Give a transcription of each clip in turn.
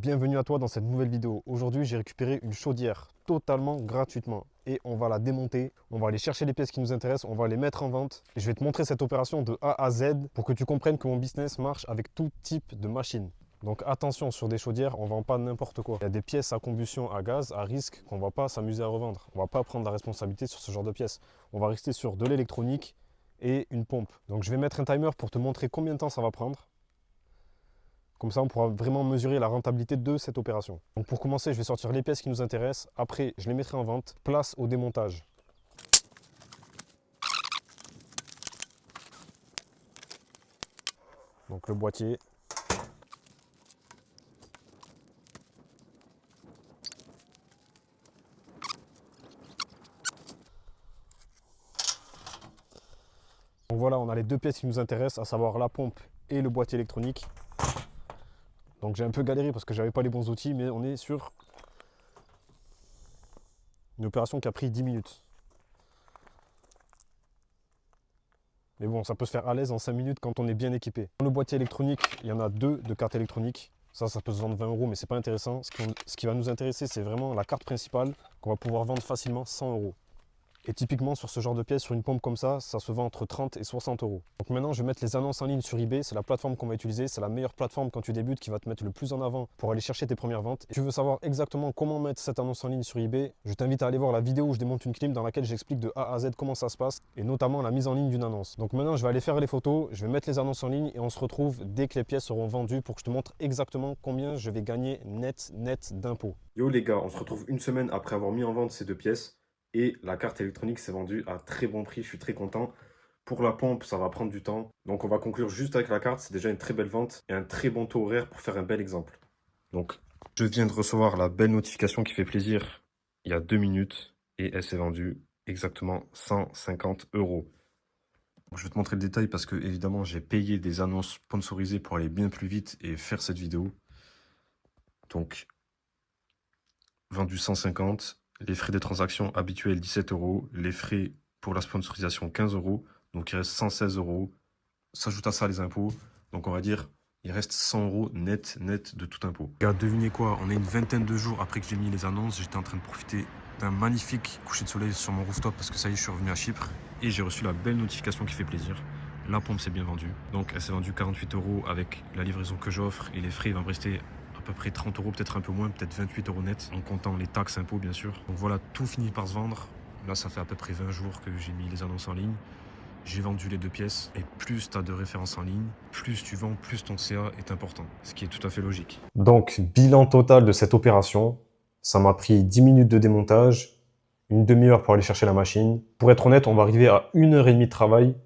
bienvenue à toi dans cette nouvelle vidéo. Aujourd'hui, j'ai récupéré une chaudière totalement gratuitement et on va la démonter. On va aller chercher les pièces qui nous intéressent, on va les mettre en vente. Et je vais te montrer cette opération de A à Z pour que tu comprennes que mon business marche avec tout type de machine. Donc attention, sur des chaudières, on ne vend pas n'importe quoi. Il y a des pièces à combustion à gaz à risque qu'on ne va pas s'amuser à revendre. On ne va pas prendre la responsabilité sur ce genre de pièces. On va rester sur de l'électronique et une pompe. Donc je vais mettre un timer pour te montrer combien de temps ça va prendre. Comme ça, on pourra vraiment mesurer la rentabilité de cette opération. Donc pour commencer, je vais sortir les pièces qui nous intéressent. Après, je les mettrai en vente. Place au démontage. Donc le boîtier. Donc voilà, on a les deux pièces qui nous intéressent, à savoir la pompe et le boîtier électronique. Donc j'ai un peu galéré parce que j'avais pas les bons outils, mais on est sur une opération qui a pris 10 minutes. Mais bon, ça peut se faire à l'aise en 5 minutes quand on est bien équipé. Dans le boîtier électronique, il y en a deux de cartes électroniques. Ça peut se vendre 20 €, mais c'est pas intéressant. Ce qui va nous intéresser, c'est vraiment la carte principale qu'on va pouvoir vendre facilement 100 €. Et typiquement, sur ce genre de pièce, sur une pompe comme ça se vend entre 30 et 60 €. Donc maintenant, je vais mettre les annonces en ligne sur eBay. C'est la plateforme qu'on va utiliser. C'est la meilleure plateforme quand tu débutes qui va te mettre le plus en avant pour aller chercher tes premières ventes. Et tu veux savoir exactement comment mettre cette annonce en ligne sur eBay, je t'invite à aller voir la vidéo où je démonte une clim dans laquelle j'explique de A à Z comment ça se passe et notamment la mise en ligne d'une annonce. Donc maintenant, je vais aller faire les photos, je vais mettre les annonces en ligne et on se retrouve dès que les pièces seront vendues pour que je te montre exactement combien je vais gagner net d'impôts. Yo les gars, on se retrouve une semaine après avoir mis en vente ces deux pièces. Et la carte électronique s'est vendue à très bon prix, je suis très content. Pour la pompe, ça va prendre du temps. Donc on va conclure juste avec la carte, c'est déjà une très belle vente et un très bon taux horaire pour faire un bel exemple. Donc je viens de recevoir la belle notification qui fait plaisir il y a 2 minutes et elle s'est vendue exactement 150 €. Donc, je vais te montrer le détail parce que évidemment j'ai payé des annonces sponsorisées pour aller bien plus vite et faire cette vidéo. Donc vendu 150. Les frais de transaction habituels 17 €, les frais pour la sponsorisation 15 €, donc il reste 116 €. S'ajoute à ça les impôts, donc on va dire il reste 100 € net de tout impôt. Les gars, devinez quoi, on est une vingtaine de jours après que j'ai mis les annonces, j'étais en train de profiter d'un magnifique coucher de soleil sur mon rooftop parce que ça y est, je suis revenu à Chypre et j'ai reçu la belle notification qui fait plaisir. La pompe s'est bien vendue, donc elle s'est vendue 48 € avec la livraison que j'offre et les frais, il va me rester à peu près 30 €, peut-être un peu moins, peut-être 28 € net, en comptant les taxes, impôts bien sûr. Donc voilà, tout finit par se vendre. Là, ça fait à peu près 20 jours que j'ai mis les annonces en ligne. J'ai vendu les deux pièces. Et plus tu as de références en ligne, plus tu vends, plus ton CA est important. Ce qui est tout à fait logique. Donc, bilan total de cette opération. Ça m'a pris 10 minutes de démontage, une demi-heure pour aller chercher la machine. Pour être honnête, on va arriver à 1h30 de travail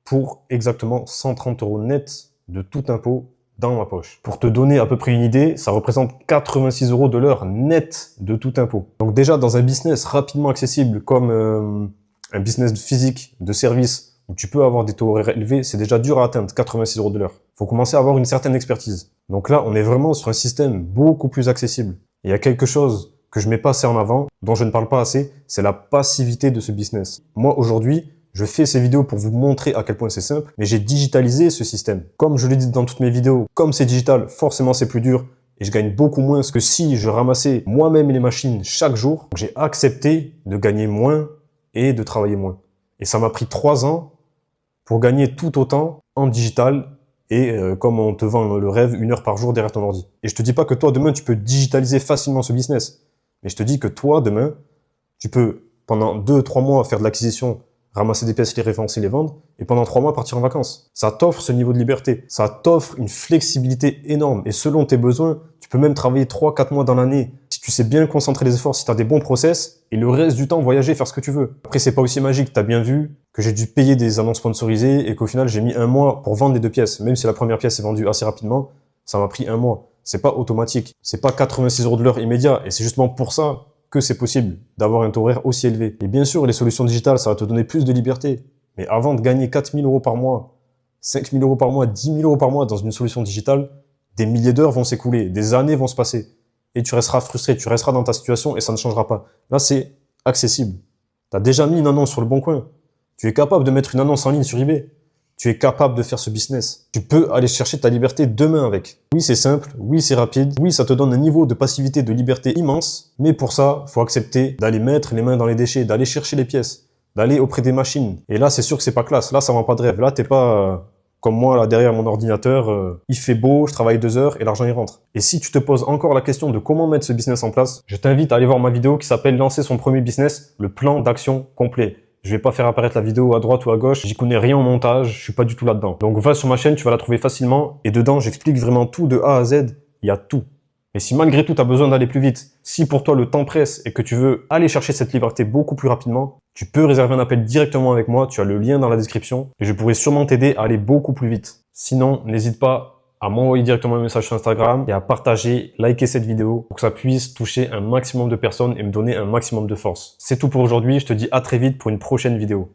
pour exactement 130 € net de tout impôt dans ma poche. Pour te donner à peu près une idée, ça représente 86 € de l'heure net de tout impôt. Donc déjà, dans un business rapidement accessible comme un business physique, de service, où tu peux avoir des taux horaires élevés, c'est déjà dur à atteindre, 86 € de l'heure. Il faut commencer à avoir une certaine expertise. Donc là, on est vraiment sur un système beaucoup plus accessible. Et il y a quelque chose que je mets pas assez en avant, dont je ne parle pas assez, c'est la passivité de ce business. Moi, aujourd'hui, je fais ces vidéos pour vous montrer à quel point c'est simple, mais j'ai digitalisé ce système. Comme je l'ai dit dans toutes mes vidéos, comme c'est digital, forcément c'est plus dur et je gagne beaucoup moins que si je ramassais moi-même les machines chaque jour. J'ai accepté de gagner moins et de travailler moins. Et ça m'a pris 3 ans pour gagner tout autant en digital et comme on te vend le rêve, 1 heure par jour derrière ton ordi. Et je te dis pas que toi, demain, tu peux digitaliser facilement ce business. Mais je te dis que toi, demain, tu peux, pendant 2-3 mois, faire de l'acquisition, ramasser des pièces, les référencer, les vendre, et pendant 3 mois, partir en vacances. Ça t'offre ce niveau de liberté. Ça t'offre une flexibilité énorme. Et selon tes besoins, tu peux même travailler 3-4 mois dans l'année. Si tu sais bien concentrer les efforts, si tu as des bons process, et le reste du temps, voyager, faire ce que tu veux. Après, c'est pas aussi magique. Tu as bien vu que j'ai dû payer des annonces sponsorisées et qu'au final, j'ai mis 1 mois pour vendre les deux pièces. Même si la première pièce est vendue assez rapidement, ça m'a pris 1 mois. C'est pas automatique. C'est pas 86 € de l'heure immédiat. Et c'est justement pour ça que c'est possible d'avoir un taux horaire aussi élevé. Et bien sûr, les solutions digitales, ça va te donner plus de liberté. Mais avant de gagner 4 000 € par mois, 5 000 € par mois, 10 000 € par mois dans une solution digitale, des milliers d'heures vont s'écouler, des années vont se passer. Et tu resteras frustré, tu resteras dans ta situation et ça ne changera pas. Là, c'est accessible. Tu as déjà mis une annonce sur le bon coin. Tu es capable de mettre une annonce en ligne sur eBay. Tu es capable de faire ce business. Tu peux aller chercher ta liberté demain avec. Oui, c'est simple. Oui, c'est rapide. Oui, ça te donne un niveau de passivité, de liberté immense. Mais pour ça, il faut accepter d'aller mettre les mains dans les déchets, d'aller chercher les pièces, d'aller auprès des machines. Et là, c'est sûr que c'est pas classe. Là, ça vend pas de rêve. Là, t'es pas comme moi, là, derrière mon ordinateur. Il fait beau, je travaille 2 heures et l'argent, il rentre. Et si tu te poses encore la question de comment mettre ce business en place, je t'invite à aller voir ma vidéo qui s'appelle « Lancer son premier business, le plan d'action complet ». Je vais pas faire apparaître la vidéo à droite ou à gauche. J'y connais rien en montage. Je suis pas du tout là-dedans. Donc, va sur ma chaîne, tu vas la trouver facilement. Et dedans, j'explique vraiment tout de A à Z. Il y a tout. Et si malgré tout, tu as besoin d'aller plus vite, si pour toi le temps presse et que tu veux aller chercher cette liberté beaucoup plus rapidement, tu peux réserver un appel directement avec moi. Tu as le lien dans la description et je pourrai sûrement t'aider à aller beaucoup plus vite. Sinon, n'hésite pas à m'envoyer directement un message sur Instagram et à partager, liker cette vidéo pour que ça puisse toucher un maximum de personnes et me donner un maximum de force. C'est tout pour aujourd'hui. Je te dis à très vite pour une prochaine vidéo.